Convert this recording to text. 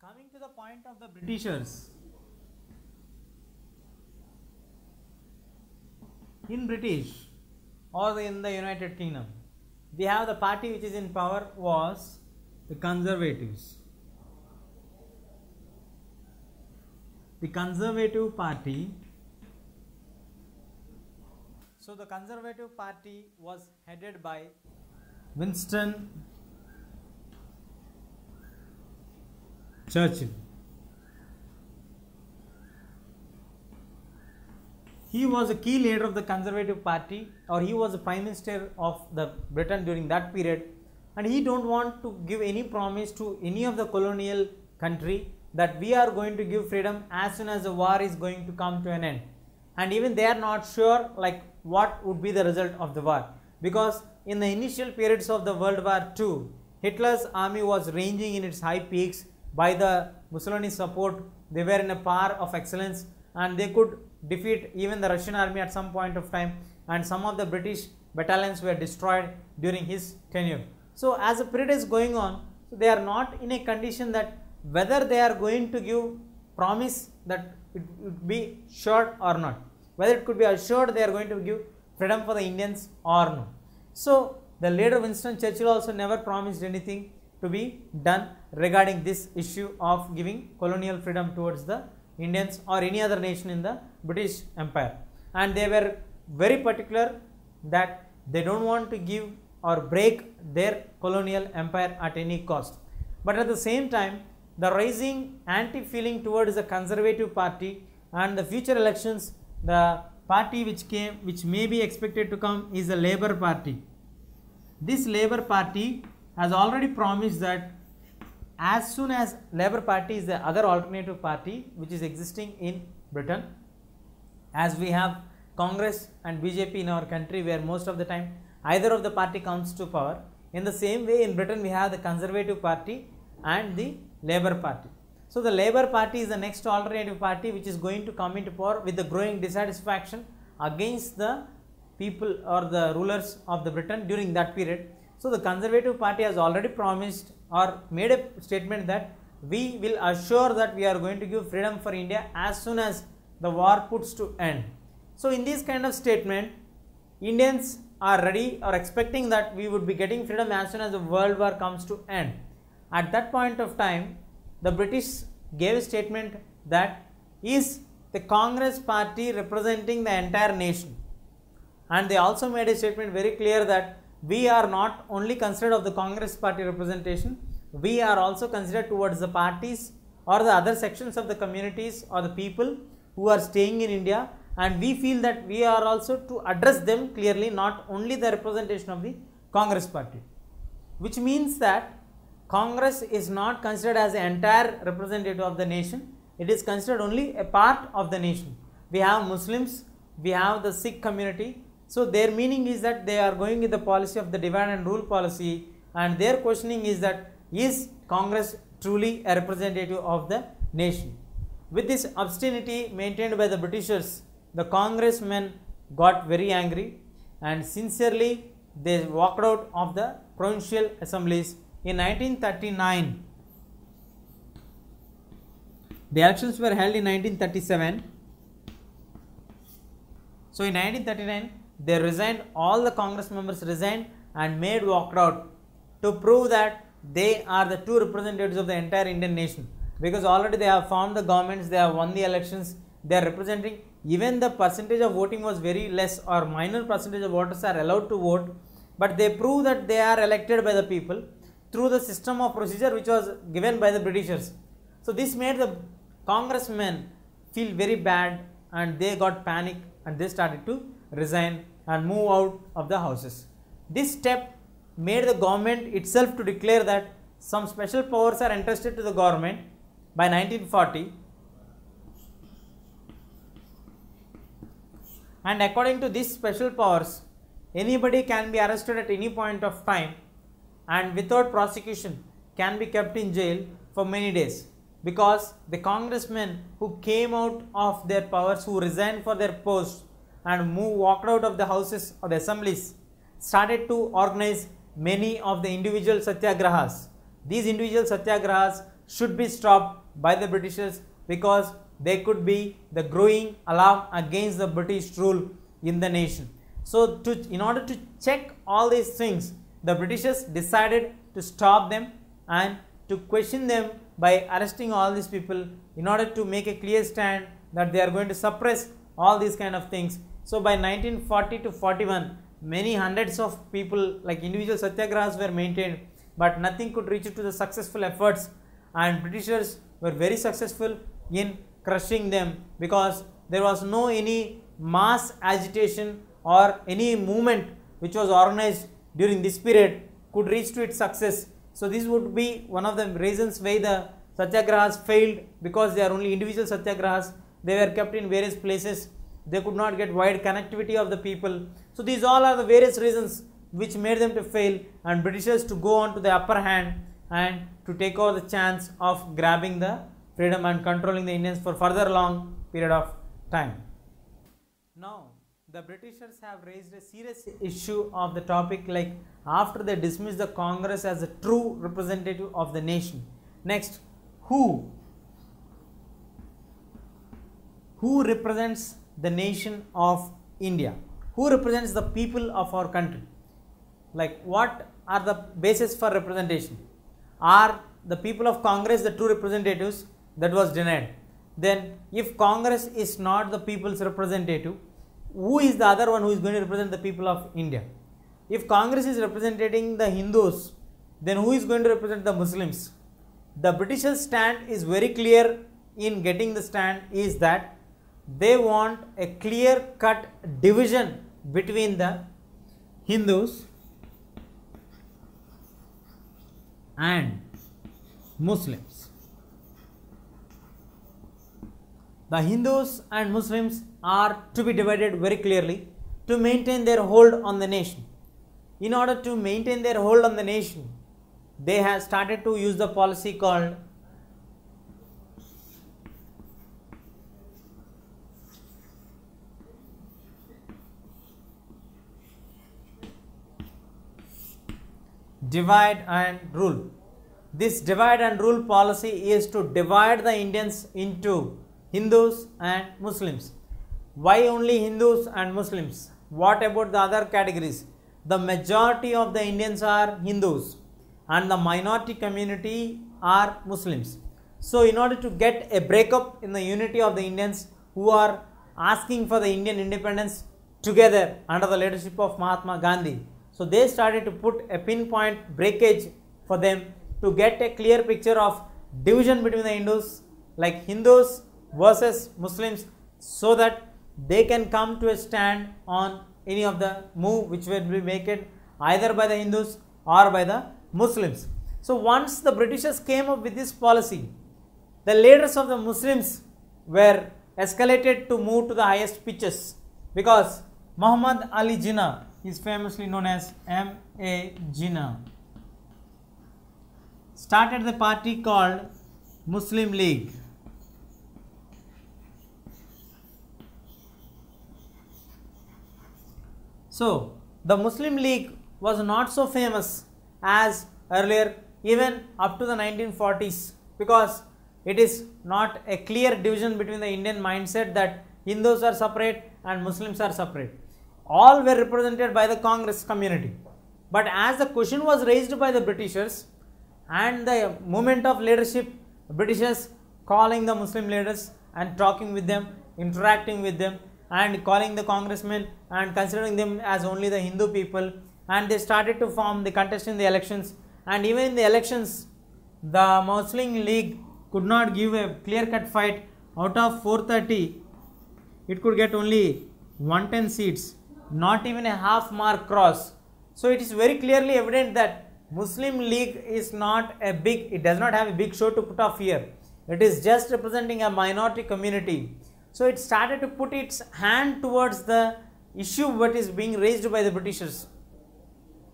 Coming to the point of the Britishers, in British or in the United Kingdom, we have the party which is in power was the Conservatives. The Conservative Party. So the Conservative Party was headed by Winston Churchill. He was a key leader of the Conservative Party, or he was the Prime Minister of the Britain during that period, and he don't want to give any promise to any of the colonial country that we are going to give freedom as soon as the war is going to come to an end. And even they are not sure like what would be the result of the war, because in the initial periods of the World War II, Hitler's army was ranging in its high peaks. By the Mussolini's support, they were in a power of excellence and they could defeat even the Russian army at some point of time, and some of the British battalions were destroyed during his tenure. So as the period is going on, they are not in a condition that whether they are going to give promise that it would be sure or not, whether it could be assured they are going to give freedom for the Indians or no. So the leader Winston Churchill also never promised anything to be done regarding this issue of giving colonial freedom towards the Indians or any other nation in the British Empire, and they were very particular that they don't want to give or break their colonial empire at any cost. But at the same time, the rising anti-feeling towards the Conservative Party and the future elections, the party which may be expected to come is the Labour Party. This Labour Party has already promised that as soon as Labour Party is the other alternative party which is existing in Britain, as we have Congress and BJP in our country where most of the time either of the party comes to power, in the same way in Britain we have the Conservative Party and the Labour Party. So the Labour Party is the next alternative party which is going to come into power with the growing dissatisfaction against the people or the rulers of the Britain during that period. So the Conservative Party has already promised or made a statement that we will assure that we are going to give freedom for India as soon as the war puts to end. So in this kind of statement, Indians are ready or expecting that we would be getting freedom as soon as the world war comes to end. At that point of time, the British gave a statement that is the Congress Party representing the entire nation, and they also made a statement very clear that we are not only considered of the Congress Party representation, we are also considered towards the parties or the other sections of the communities or the people who are staying in India, and we feel that we are also to address them clearly, not only the representation of the Congress Party, which means that Congress is not considered as the entire representative of the nation, it is considered only a part of the nation. We have Muslims, we have the Sikh community. So their meaning is that they are going with the policy of the divide and rule policy, and their questioning is that is Congress truly a representative of the nation? With this obstinity maintained by the Britishers, the congressmen got very angry and sincerely they walked out of the provincial assemblies. In 1939, the elections were held in 1937. So in 1939, they resigned, all the Congress members resigned and made walked out to prove that they are the true representatives of the entire Indian nation, because already they have formed the governments, they have won the elections, they are representing. Even the percentage of voting was very less or minor percentage of voters are allowed to vote, but they prove that they are elected by the people through the system of procedure which was given by the Britishers. So this made the congressmen feel very bad and they got panic and they started to resign and move out of the houses. This step made the government itself to declare that some special powers are entrusted to the government by 1940, and according to these special powers, anybody can be arrested at any point of time and without prosecution can be kept in jail for many days, because the congressmen who came out of their powers, who resigned for their posts and walked out of the houses or the assemblies, started to organize many of the individual satyagrahas. These individual satyagrahas should be stopped by the Britishers because they could be the growing alarm against the British rule in the nation. So in order to check all these things, the Britishers decided to stop them and to question them by arresting all these people in order to make a clear stand that they are going to suppress all these kind of things. So by 1940 to 41, many hundreds of people like individual satyagrahas were maintained, but nothing could reach to the successful efforts, and Britishers were very successful in crushing them because there was no any mass agitation or any movement which was organized during this period could reach to its success. So this would be one of the reasons why the satyagrahas failed, because they are only individual satyagrahas. They were kept in various places. They could not get wide connectivity of the people. So these all are the various reasons which made them to fail and Britishers to go on to the upper hand and to take over the chance of grabbing the freedom and controlling the Indians for further long period of time. Now the Britishers have raised a serious issue of the topic, like after they dismissed the Congress as a true representative of the nation. Next, who represents the nation of India? Who represents the people of our country? Like what are the basis for representation? Are the people of Congress the true representatives? That was denied. Then if Congress is not the people's representative, who is the other one who is going to represent the people of India? If Congress is representing the Hindus, then who is going to represent the Muslims? The Britishers' stand is very clear in getting the stand is that they want a clear cut division between the Hindus and Muslims. The Hindus and Muslims are to be divided very clearly to maintain their hold on the nation. In order to maintain their hold on the nation, they have started to use the policy called divide and rule. This divide and rule policy is to divide the Indians into Hindus and Muslims. Why only Hindus and Muslims? What about the other categories? The majority of the Indians are Hindus and the minority community are Muslims. So in order to get a breakup in the unity of the Indians who are asking for the Indian independence together under the leadership of Mahatma Gandhi, so they started to put a pinpoint breakage for them to get a clear picture of division between the Hindus, like Hindus versus Muslims, so that they can come to a stand on any of the move which will be made either by the Hindus or by the Muslims. So once the Britishers came up with this policy, the leaders of the Muslims were escalated to move to the highest pitches, because Muhammad Ali Jinnah is famously known as M.A. Jinnah, started the party called Muslim League. So the Muslim League was not so famous as earlier, even up to the 1940s, because it is not a clear division between the Indian mindset that Hindus are separate and Muslims are separate. All were represented by the Congress community. But as the question was raised by the Britishers and the movement of leadership, Britishers calling the Muslim leaders and talking with them, interacting with them, and calling the congressmen and considering them as only the Hindu people, and they started to form the contest in the elections. And even in the elections, the Muslim League could not give a clear-cut fight. Out of 430, it could get only 110 seats, not even a half mark cross. So it is very clearly evident that Muslim League is not a big, it does not have a big show to put off here. It is just representing a minority community. So it started to put its hand towards the issue what is being raised by the Britishers.